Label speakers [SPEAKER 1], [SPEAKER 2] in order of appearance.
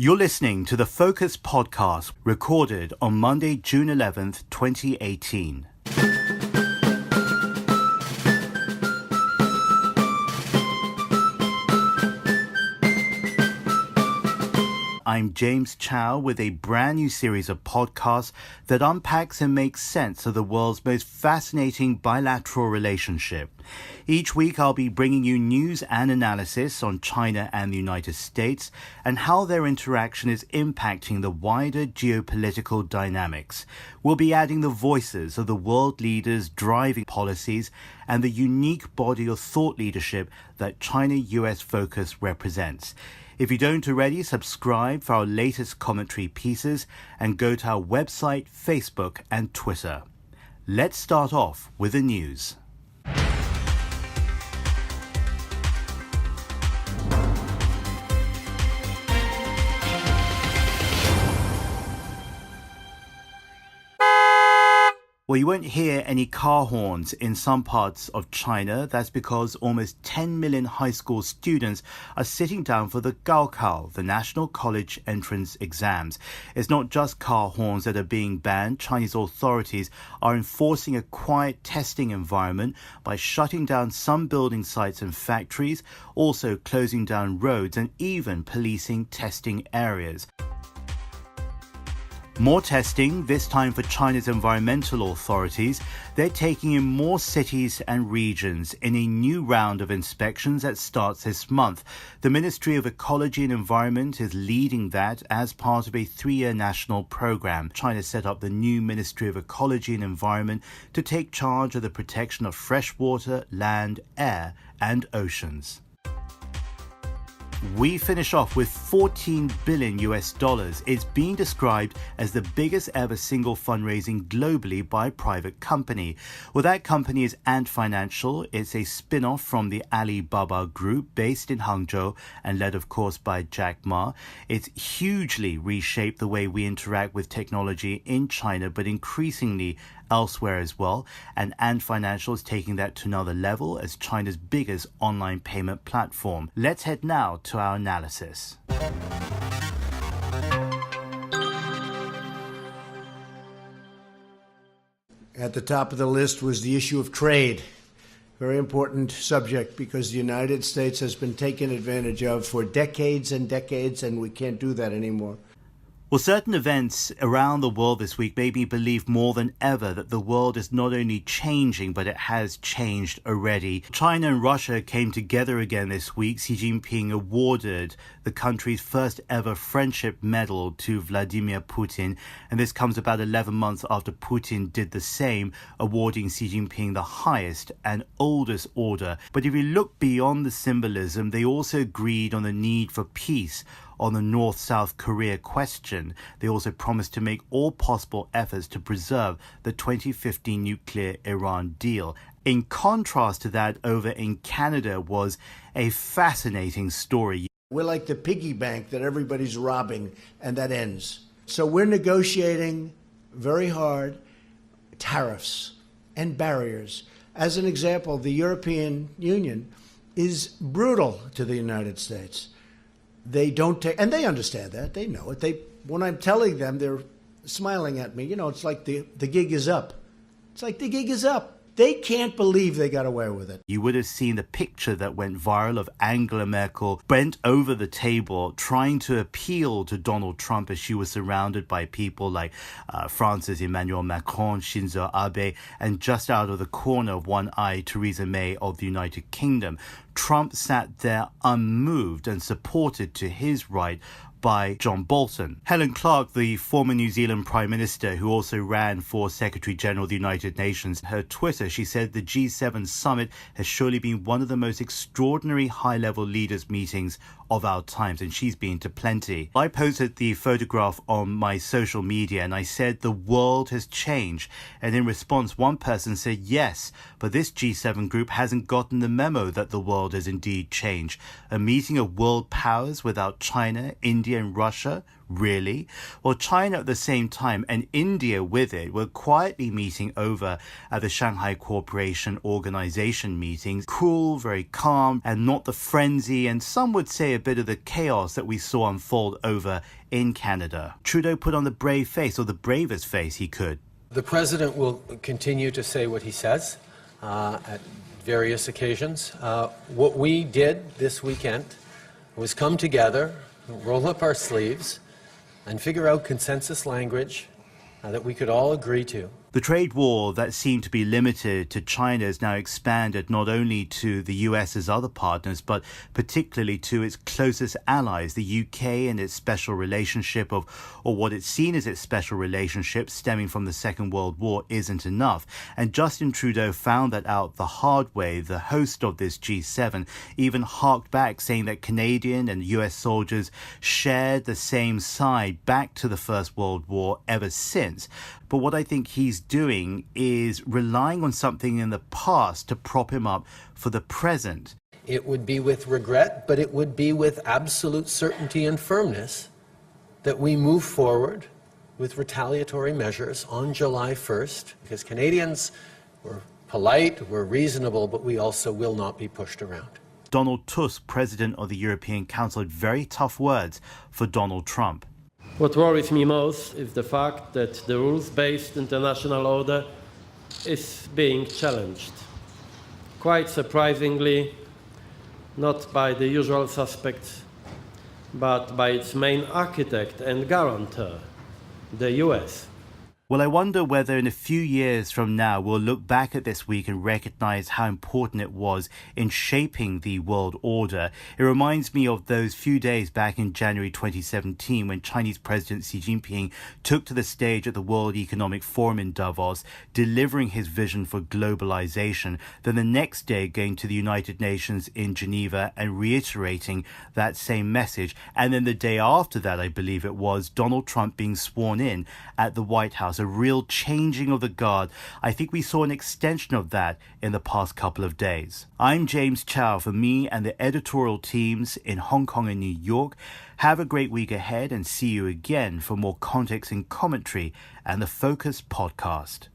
[SPEAKER 1] You're listening to the Focus podcast recorded on Monday, June 11th, 2018. I'm James Chau with a brand new series of podcasts that unpacks and makes sense of the world's most fascinating bilateral relationship. Each week I'll be bringing you news and analysis on China and the United States and how their interaction is impacting the wider geopolitical dynamics. We'll be adding the voices of the world leaders driving policies and the unique body of thought leadership that China-US Focus represents. If you don't already, subscribe for our latest commentary pieces and go to our website, Facebook and Twitter. Let's start off with the news. Well, you won't hear any car horns in some parts of China. That's because almost 10 million high school students are sitting down for the Gaokao, the National College Entrance Exams. It's not just car horns that are being banned. Chinese authorities are enforcing a quiet testing environment by shutting down some building sites and factories, also closing down roads and even policing testing areas. More testing, this time for China's environmental authorities. They're taking in more cities and regions in a new round of inspections that starts this month. The Ministry of Ecology and Environment is leading that as part of a 3-year national program. China set up the new Ministry of Ecology and Environment to take charge of the protection of fresh water, land, air, and oceans. We finish off with $14 billion. It's being described as the biggest ever single fundraising globally by a private company. Well, that company is Ant Financial. It's a spin-off from the Alibaba Group based in Hangzhou and led, of course, by Jack Ma. It's hugely reshaped the way we interact with technology in China, but increasingly elsewhere as well, and Ant Financial is taking that to another level as China's biggest online payment platform. Let's head now to our analysis.
[SPEAKER 2] At the top of the list was the issue of trade. Very important subject because the United States has been taken advantage of for decades and decades, and we can't do that anymore.
[SPEAKER 1] Well, certain events around the world this week made me believe more than ever that the world is not only changing, but it has changed already. China and Russia came together again this week. Xi Jinping awarded the country's first ever friendship medal to Vladimir Putin. And this comes about 11 months after Putin did the same, awarding Xi Jinping the highest and oldest order. But if you look beyond the symbolism, they also agreed on the need for peace on the North-South Korea question. They also promised to make all possible efforts to preserve the 2015 nuclear Iran deal. In contrast to that, over in Canada was a fascinating story.
[SPEAKER 2] We're like the Piggy Bank that everybody's robbing, and that ends. So we're negotiating very hard tariffs and barriers. As an example, the European Union is brutal to the United States. They don't take, and they understand that. They know it. When I'm telling them, they're smiling at me. You know, it's like the gig is up. It's like the gig is up. They can't believe they got away with it.
[SPEAKER 1] You would have seen the picture that went viral of Angela Merkel bent over the table trying to appeal to Donald Trump as she was surrounded by people like France's Emmanuel Macron, Shinzo Abe, and just out of the corner of one eye, Theresa May of the United Kingdom. Trump sat there unmoved and supported to his right by John Bolton. Helen Clark, the former New Zealand Prime Minister who also ran for Secretary General of the United Nations, her Twitter, she said the G7 summit has surely been one of the most extraordinary high-level leaders meetings of our times, and she's been to plenty. I posted the photograph on my social media and I said the world has changed, and in response one person said yes, but this G7 group hasn't gotten the memo that the world has indeed changed. A meeting of world powers without China, India, India and Russia? Really? Well, China at the same time and India with it were quietly meeting over at the Shanghai Cooperation Organization meetings. Cool, very calm, and not the frenzy and some would say a bit of the chaos that we saw unfold over in Canada. Trudeau put on the brave face, or the bravest face he could.
[SPEAKER 3] The president will continue to say what he says at various occasions. What we did this weekend was come together, roll up our sleeves, and figure out consensus language that we could all agree to.
[SPEAKER 1] The trade war that seemed to be limited to China has now expanded not only to the US's other partners, but particularly to its closest allies, the UK and its special relationship or what it's seen as its special relationship stemming from the Second World War isn't enough. And Justin Trudeau found that out the hard way. The host of this G7 even harked back, saying that Canadian and US soldiers shared the same side back to the First World War ever since. But what I think he's doing is relying on something in the past to prop him up for the present.
[SPEAKER 3] It would be with regret, but it would be with absolute certainty and firmness that we move forward with retaliatory measures on July 1st, because Canadians were polite, we're reasonable, but we also will not be pushed around.
[SPEAKER 1] Donald Tusk, president of the European Council, had very tough words for Donald Trump.
[SPEAKER 4] What worries me most is the fact that the rules-based international order is being challenged. Quite surprisingly, not by the usual suspects, but by its main architect and guarantor, the US.
[SPEAKER 1] Well, I wonder whether in a few years from now we'll look back at this week and recognize how important it was in shaping the world order. It reminds me of those few days back in January 2017 when Chinese President Xi Jinping took to the stage at the World Economic Forum in Davos, delivering his vision for globalization. Then the next day going to the United Nations in Geneva and reiterating that same message. And then the day after that, I believe it was, Donald Trump being sworn in at the White House. A real changing of the guard. I think we saw an extension of that in the past couple of days. I'm James Chau for me and the editorial teams in Hong Kong and New York. Have a great week ahead and see you again for more context and commentary and the Focus podcast.